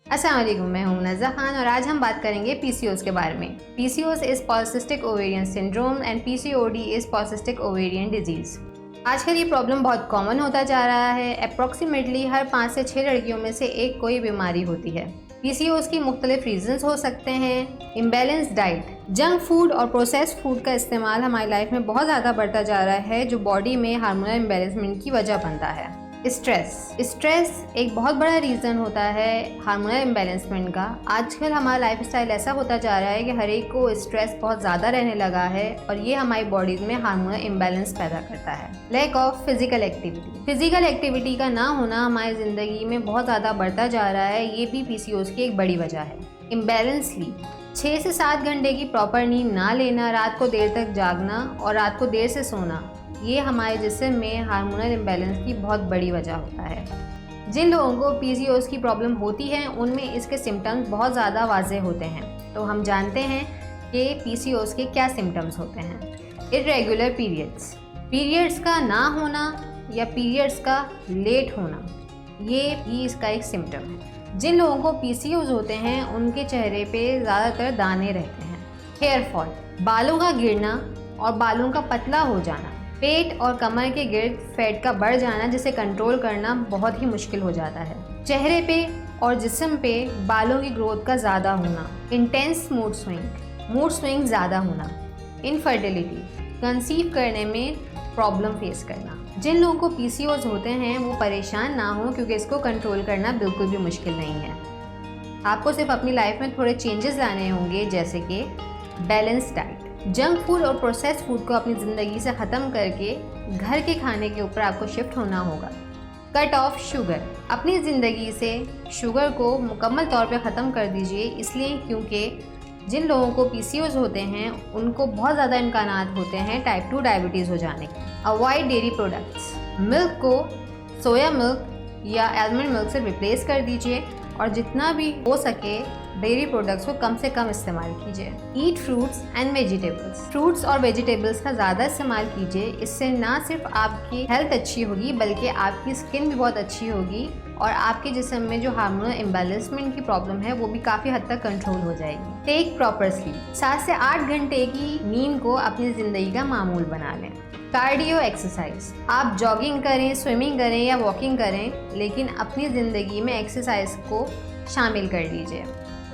अस्सलाम वालेकुम, मैं हूं नज़ा खान और आज हम बात करेंगे पीसीओएस के बारे में। PCOS is polycystic ovarian syndrome and PCOD is polycystic ovarian disease. आजकल ये प्रॉब्लम बहुत कॉमन होता जा रहा है। अप्रॉक्सीमेटली हर 5 से 6 लड़कियों में से एक कोई बीमारी होती है। पीसीओएस की मुख्तलिफ रीजंस हो सकते हैं। इम्बैलेंस डाइट, जंक फूड और प्रोसेस्ड फूड का इस्तेमाल हमारी लाइफ में बहुत ज़्यादा बढ़ता जा रहा है, जो बॉडी में हार्मोनल इम्बैलेंसमेंट की वजह बनता है। स्ट्रेस एक बहुत बड़ा रीज़न होता है हार्मोनल इम्बैलेंसमेंट का। आजकल हमारा लाइफस्टाइल ऐसा होता जा रहा है कि हर एक को स्ट्रेस बहुत ज़्यादा रहने लगा है और ये हमारी बॉडीज में हार्मोनल इम्बैलेंस पैदा करता है। लैक ऑफ फिजिकल एक्टिविटी का ना होना हमारी ज़िंदगी में बहुत ज़्यादा बढ़ता जा रहा है, ये भी पीसीओएस की एक बड़ी वजह है। इम्बैलेंस स्लीप, 6 से 7 घंटे की प्रॉपर नींद ना लेना, रात को देर तक जागना और रात को देर से सोना, ये हमारे जिस्म में हार्मोनल इम्बैलेंस की बहुत बड़ी वजह होता है। जिन लोगों को पीसीओएस की प्रॉब्लम होती है उनमें इसके सिम्टम्स बहुत ज़्यादा वाज़ेह होते हैं। तो हम जानते हैं कि पीसीओएस के क्या सिम्टम्स होते हैं। इर्रेगुलर पीरियड्स का ना होना या पीरियड्स का लेट होना, ये भी इसका एक सिम्टम है। जिन लोगों को पीसीओएस होते हैं उनके चेहरे पे ज़्यादातर दाने रहते हैं। हेयर फॉल, बालों का गिरना और बालों का पतला हो जाना। पेट और कमर के गिर्द फैट का बढ़ जाना, जिसे कंट्रोल करना बहुत ही मुश्किल हो जाता है। चेहरे पे और जिस्म पे बालों की ग्रोथ का ज़्यादा होना। इंटेंस मूड स्विंग ज़्यादा होना। इनफर्टिलिटी, कंसीव करने में प्रॉब्लम फेस करना। जिन लोगों को पीसीओएस होते हैं वो परेशान ना हो, क्योंकि इसको कंट्रोल करना बिल्कुल भी मुश्किल नहीं है। आपको सिर्फ अपनी लाइफ में थोड़े चेंजेस लाने होंगे, जैसे कि बैलेंस डाइट, जंक फूड और प्रोसेस्ड फूड को अपनी ज़िंदगी से ख़त्म करके घर के खाने के ऊपर आपको शिफ्ट होना होगा। कट ऑफ शुगर, अपनी ज़िंदगी से शुगर को मुकम्मल तौर पे ख़त्म कर दीजिए, इसलिए क्योंकि जिन लोगों को पीसीओएस होते हैं उनको बहुत ज़्यादा इम्कानात होते हैं टाइप 2 डायबिटीज़ हो जाने के। अवॉइड डेयरी प्रोडक्ट्स, मिल्क को सोया मिल्क या आलमंड मिल्क से रिप्लेस कर दीजिए और जितना भी हो सके डेयरी प्रोडक्ट्स को कम से कम इस्तेमाल कीजिए। ईट फ्रूट्स एंड वेजिटेबल्स, फ्रूट्स और वेजिटेबल्स का ज़्यादा इस्तेमाल कीजिए। इससे ना सिर्फ आपकी हेल्थ अच्छी होगी बल्कि आपकी स्किन भी बहुत अच्छी होगी और आपके जिस्म में जो हार्मोनल इम्बैलेंसमेंट की प्रॉब्लम है वो भी काफ़ी हद तक कंट्रोल हो जाएगी। टेक प्रॉपर स्लीप, 7 से 8 घंटे की नींद को अपनी ज़िंदगी का मामूल बना लें। कार्डियो एक्सरसाइज, आप जॉगिंग करें, स्विमिंग करें या वॉकिंग करें, लेकिन अपनी ज़िंदगी में एक्सरसाइज को शामिल कर लीजिए।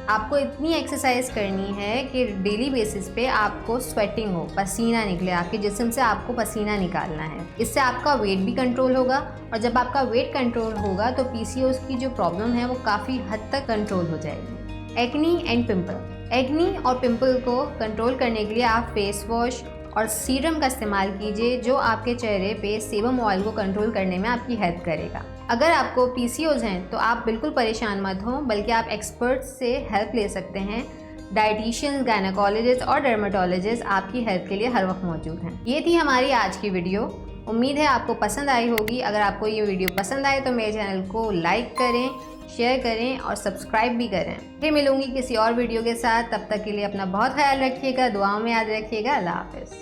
आपको इतनी एक्सरसाइज करनी है कि डेली बेसिस पे आपको स्वेटिंग हो, पसीना निकले, आपके जिस्म से आपको पसीना निकालना है। इससे आपका वेट भी कंट्रोल होगा और जब आपका वेट कंट्रोल होगा तो पीसीओएस की जो प्रॉब्लम है वो काफ़ी हद तक कंट्रोल हो जाएगी। एक्नी एंड पिंपल, एक्नी और पिंपल को कंट्रोल करने के लिए आप फेस वॉश और सीरम का इस्तेमाल कीजिए, जो आपके चेहरे पे सेबम ऑयल को कंट्रोल करने में आपकी हेल्प करेगा। अगर आपको पीसीओएस हैं तो आप बिल्कुल परेशान मत हो, बल्कि आप एक्सपर्ट्स से हेल्प ले सकते हैं। डाइटिशियंस, गायनेकोलॉजिस्ट और डर्मेटोलॉजिस्ट आपकी हेल्प के लिए हर वक्त मौजूद हैं। ये थी हमारी आज की वीडियो। उम्मीद है आपको पसंद आई होगी। अगर आपको ये वीडियो पसंद आए तो मेरे चैनल को लाइक करें, शेयर करें और सब्सक्राइब भी करें। फिर मिलूंगी किसी और वीडियो के साथ। तब तक के लिए अपना बहुत ख्याल रखिएगा, दुआओं में याद रखिएगा। अल्लाह हाफ़िज़।